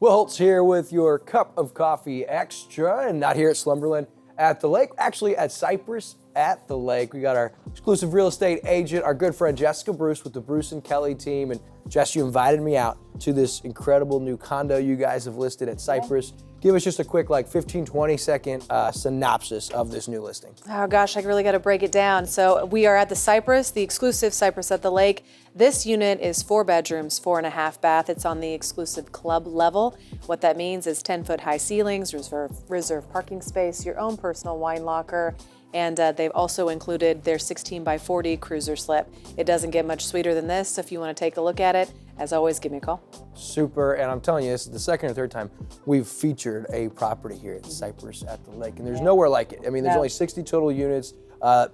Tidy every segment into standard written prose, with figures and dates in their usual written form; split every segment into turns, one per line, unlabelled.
Will Holtz here with your cup of coffee extra, and not here at Slumberland at the lake, actually at Cypress at the lake. We got our exclusive real estate agent, our good friend Jessica Bruce with the Bruce and Kelly team. And Jess, you invited me out to this incredible new condo you guys have listed at Cypress. Give us just a quick 15, 20 second synopsis of this new listing.
Oh gosh, I really got to break it down. So we are at the Cypress, the exclusive Cypress at the lake. This unit is 4 bedrooms, 4.5 bath. It's on the exclusive club level. What that means is 10-foot high ceilings, reserve parking space, your own personal wine locker, and they've also included their 16 by 40 cruiser slip. It doesn't get much sweeter than this, so if you want to take a look at it, as always, give me a call.
Super, and I'm telling you, this is the second or third time we've featured a property here at Cypress at the lake, and there's nowhere like it. I mean, there's only 60 total units,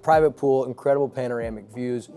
private pool, incredible panoramic views.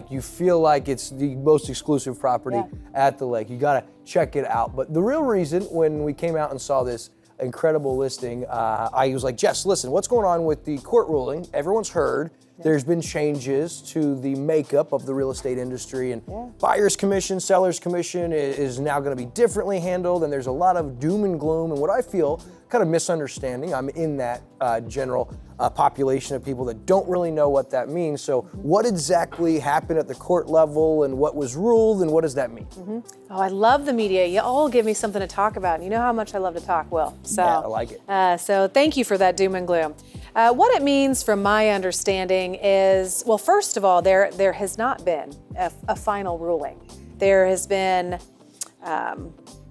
You feel like it's the most exclusive property at the lake. You gotta check it out. But the real reason when we came out and saw this incredible listing, I was like, Jess, listen, what's going on with the court ruling? Everyone's heard. There's been changes to the makeup of the real estate industry, and buyer's commission, seller's commission is now going to be differently handled, and there's a lot of doom and gloom and what I feel kind of misunderstanding. I'm in that general population of people that don't really know what that means. So what exactly happened at the court level, and what was ruled, and what does that mean?
Oh, I love the media. You all give me something to talk about. And you know how much I love to talk, Will. So,
yeah, I like it.
So thank you for that doom and gloom. What it means from my understanding is, well, first of all, there has not been a final ruling. There has been,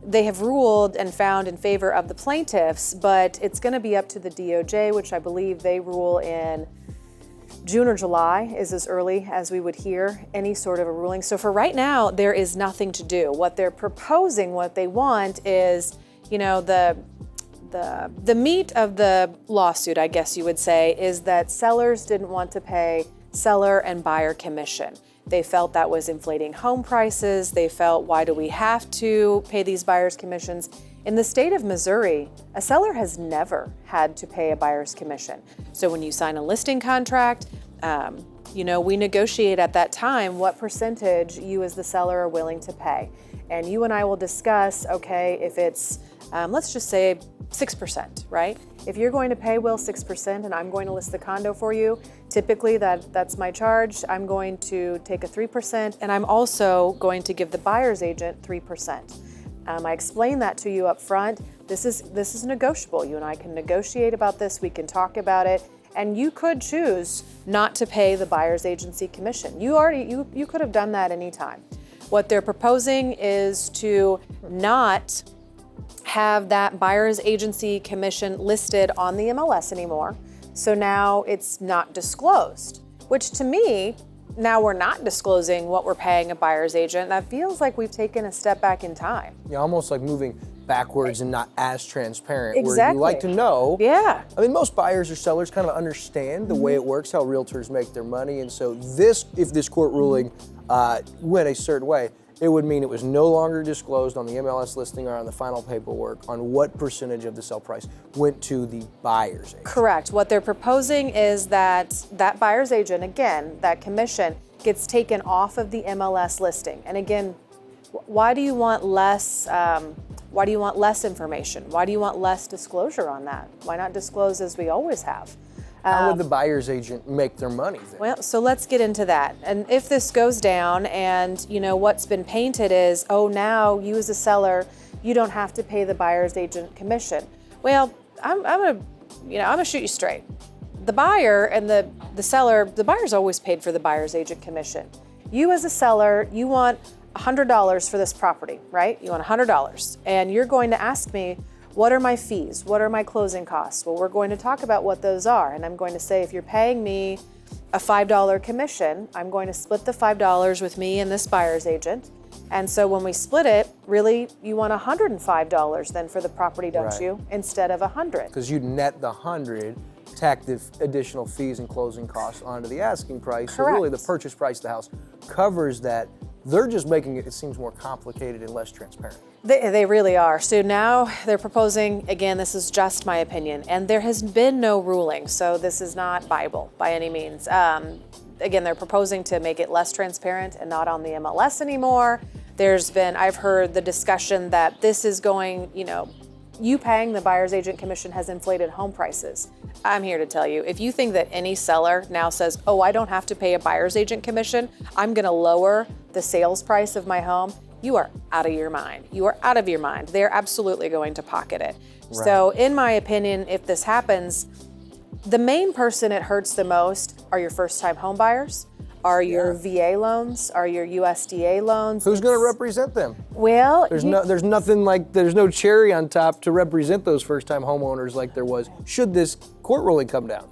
they have ruled and found in favor of the plaintiffs, but it's going to be up to the DOJ, which I believe they rule in June or July is as early as we would hear any sort of a ruling. So for right now, there is nothing to do. What they're proposing, what they want is, the meat of the lawsuit, I guess you would say, is that sellers didn't want to pay seller and buyer commission. They felt that was inflating home prices. They felt, why do we have to pay these buyers' commissions? In the state of Missouri, a seller has never had to pay a buyer's commission. So when you sign a listing contract, we negotiate at that time what percentage you as the seller are willing to pay. And you and I will discuss, okay, if it's, let's just say 6%, right? If you're going to pay, Will, 6% and I'm going to list the condo for you, typically that's my charge. I'm going to take a 3% and I'm also going to give the buyer's agent 3%. I explained that to you up front. This is negotiable. You and I can negotiate about this. We can talk about it. And you could choose not to pay the buyer's agency commission. You could have done that anytime. What they're proposing is to not have that buyer's agency commission listed on the MLS anymore. So now it's not disclosed, which to me, now we're not disclosing what we're paying a buyer's agent. That feels like we've taken a step back in time.
Yeah, almost like moving backwards and not as transparent.
Exactly.
Where you like to know.
Yeah.
I mean, most buyers or sellers kind of understand the way it works, how realtors make their money. And so if this court ruling went a certain way, it would mean it was no longer disclosed on the MLS listing or on the final paperwork on what percentage of the sell price went to the buyer's agent.
Correct. What they're proposing is that buyer's agent, again, that commission gets taken off of the MLS listing. And again, why do you want less information? Why do you want less disclosure on that? Why not disclose as we always have?
How would the buyer's agent make their money then?
Well, so let's get into that. And if this goes down and what's been painted is, oh, now you as a seller, you don't have to pay the buyer's agent commission. Well, I'm gonna shoot you straight. The buyer and the seller, the buyer's always paid for the buyer's agent commission. You as a seller, you want $100 for this property, right? You want $100. And you're going to ask me, what are my fees? What are my closing costs? Well, we're going to talk about what those are. And I'm going to say, if you're paying me a $5 commission, I'm going to split the $5 with me and this buyer's agent. And so when we split it, really, you want $105 then for the property, don't you? Instead of $100.
Because you net the 100, tack the additional fees and closing costs onto the asking price.
Correct.
So really the purchase price of the house covers that. They're just making it seems more complicated and less transparent.
They really are. So now they're proposing, again, this is just my opinion, and there has been no ruling, so this is not Bible by any means. Again, they're proposing to make it less transparent and not on the MLS anymore. I've heard the discussion that this is going, you paying the buyer's agent commission has inflated home prices. I'm here to tell you, if you think that any seller now says, oh, I don't have to pay a buyer's agent commission, I'm gonna lower the sales price of my home, you are out of your mind. You are out of your mind. They're absolutely going to pocket it. Right. So in my opinion, if this happens, the main person it hurts the most are your first-time home buyers, are your VA loans, are your USDA loans.
Who's going to represent them?
Well,
there's no cherry on top to represent those first-time homeowners like there was should this court ruling come down.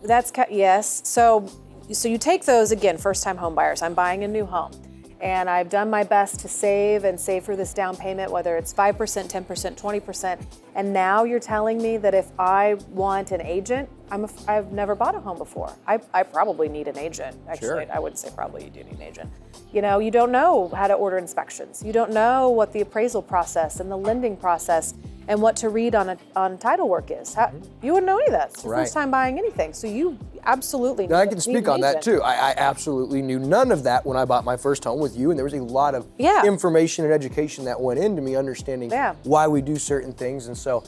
Yes. So you take those, again, first-time home buyers. I'm buying a new home, and I've done my best to save for this down payment, whether it's 5%, 10%, 20%. And now you're telling me that if I want an agent, I've never bought a home before. I probably need an agent. Actually,
Sure.
I wouldn't say probably, you do need an agent. You don't know how to order inspections. You don't know what the appraisal process and the lending process and what to read on title work is. You wouldn't know any of that. It's your first time buying anything. So you absolutely need
I can speak on that too. I absolutely knew none of that when I bought my first home with you, and there was a lot of information and education that went into me understanding why we do certain things. And so,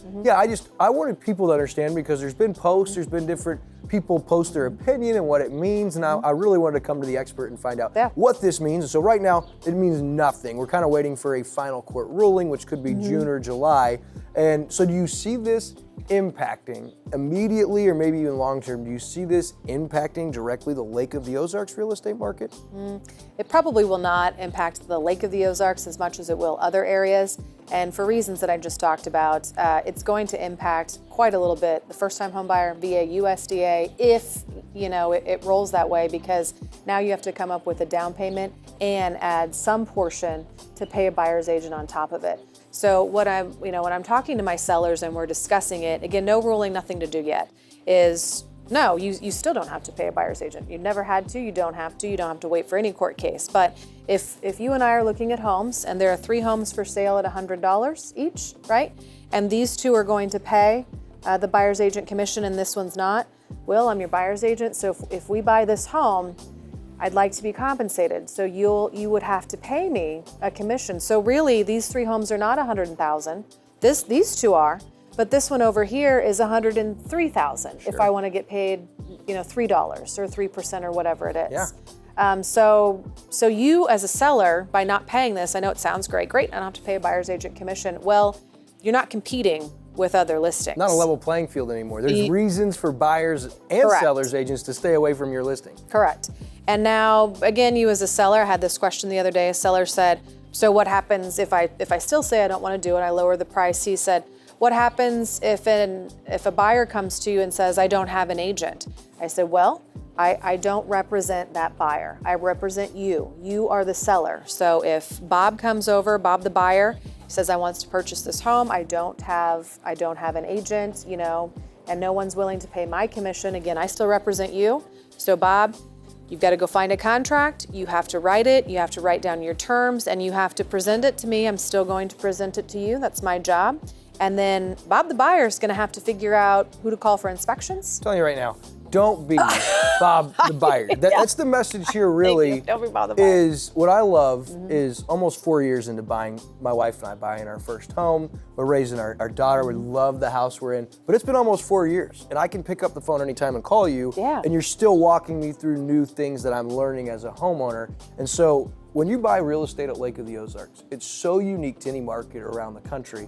I wanted people to understand, because there's been posts, there's been different people post their opinion and what it means, and I really wanted to come to the expert and find out what this means. And so right now, it means nothing. We're kind of waiting for a final court ruling, which could be June or July. And so do you see this impacting immediately, or maybe even long-term? Do you see this impacting directly the Lake of the Ozarks real estate market?
It probably will not impact the Lake of the Ozarks as much as it will other areas. And for reasons that I just talked about, it's going to impact quite a little bit the first-time home buyer via USDA if it rolls that way, because now you have to come up with a down payment and add some portion to pay a buyer's agent on top of it. So when I'm talking to my sellers and we're discussing it, again, no ruling, nothing to do yet, is no, you still don't have to pay a buyer's agent. You've never had to, you don't have to wait for any court case. But if you and I are looking at homes and there are 3 homes for sale at $100 each, right? And these 2 are going to pay the buyer's agent commission and this one's not, well, I'm your buyer's agent, so if we buy this home, I'd like to be compensated. So you would have to pay me a commission. So really, these 3 homes are not $100,000. These 2 are, but this one over here is $103,000 if I want to get paid, $3 or 3% or whatever it is. Yeah. So you as a seller, by not paying this, I know it sounds great, I don't have to pay a buyer's agent commission. Well, you're not competing with other listings.
Not a level playing field anymore. There's reasons for buyers and sellers agents to stay away from your listing.
Correct. And now, again, you as a seller, I had this question the other day. A seller said, so what happens if I still say I don't want to do it, I lower the price? He said, what happens if a buyer comes to you and says, I don't have an agent? I said, well, I don't represent that buyer. I represent you. You are the seller. So if Bob comes over, Bob the buyer, says I wants to purchase this home, I don't have an agent, and no one's willing to pay my commission, again, I still represent you. So Bob, you've got to go find a contract, you have to write it, you have to write down your terms, and you have to present it to me. I'm still going to present it to you. That's my job. And then Bob the buyer is going to have to figure out who to call for inspections.
I'm telling you right now, don't be Bob the buyer. That's the message here, really.
Don't be Bob the buyer.
Is what I love is almost 4 years into buying, my wife and I buying our first home. We're raising our daughter. We love the house we're in. But it's been almost 4 years. And I can pick up the phone anytime and call you.
Yeah.
And you're still walking me through new things that I'm learning as a homeowner. And so when you buy real estate at Lake of the Ozarks, it's so unique to any market around the country.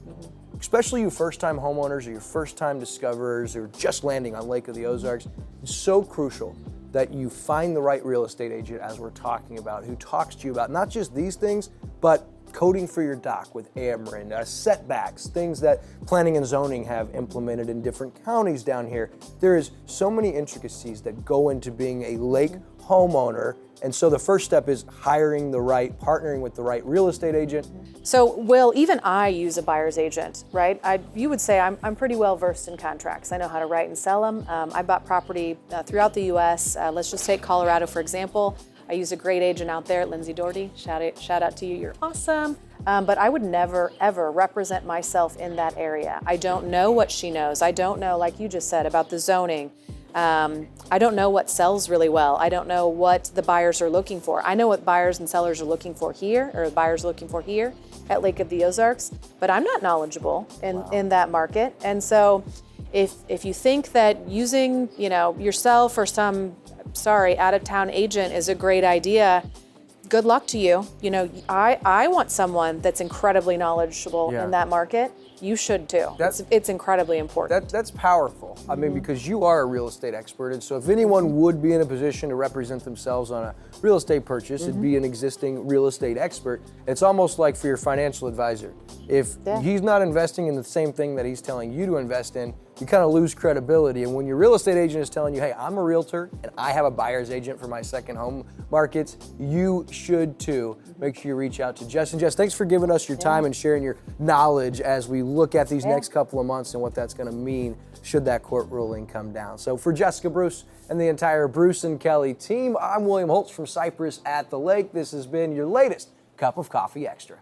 Especially you first-time homeowners or your first-time discoverers or just landing on Lake of the Ozarks, it's so crucial that you find the right real estate agent, as we're talking about, who talks to you about not just these things, but coding for your dock with Ameren, setbacks, things that planning and zoning have implemented in different counties down here. There is so many intricacies that go into being a lake homeowner. And so the first step is partnering with the right real estate agent.
So, Will, even I use a buyer's agent, right? You would say I'm pretty well versed in contracts. I know how to write and sell them. I bought property throughout the U.S. Let's just take Colorado, for example. I use a great agent out there, Lindsay Doherty. Shout out to you, you're awesome. But I would never, ever represent myself in that area. I don't know what she knows. I don't know, like you just said, about the zoning. I don't know what sells really well. I don't know what the buyers are looking for. I know what buyers and sellers are looking for here, or buyers are looking for here at Lake of the Ozarks, but I'm not knowledgeable in that market. And so if you think that using, yourself or some, out-of-town agent is a great idea, good luck to you. I want someone that's incredibly knowledgeable in that market. You should too. It's incredibly important.
That's powerful. I mean, because you are a real estate expert, and so if anyone would be in a position to represent themselves on a real estate purchase, it'd be an existing real estate expert. It's almost like for your financial advisor. If he's not investing in the same thing that he's telling you to invest in, you kind of lose credibility. And when your real estate agent is telling you, hey, I'm a realtor and I have a buyer's agent for my second home markets, you should too. Make sure you reach out to Jess. And Jess, thanks for giving us your time and sharing your knowledge as we look at these next couple of months and what that's going to mean should that court ruling come down. So for Jessica Bruce and the entire Bruce and Kelly team, I'm William Holtz from Cypress at the Lake. This has been your latest Cup of Coffee Extra.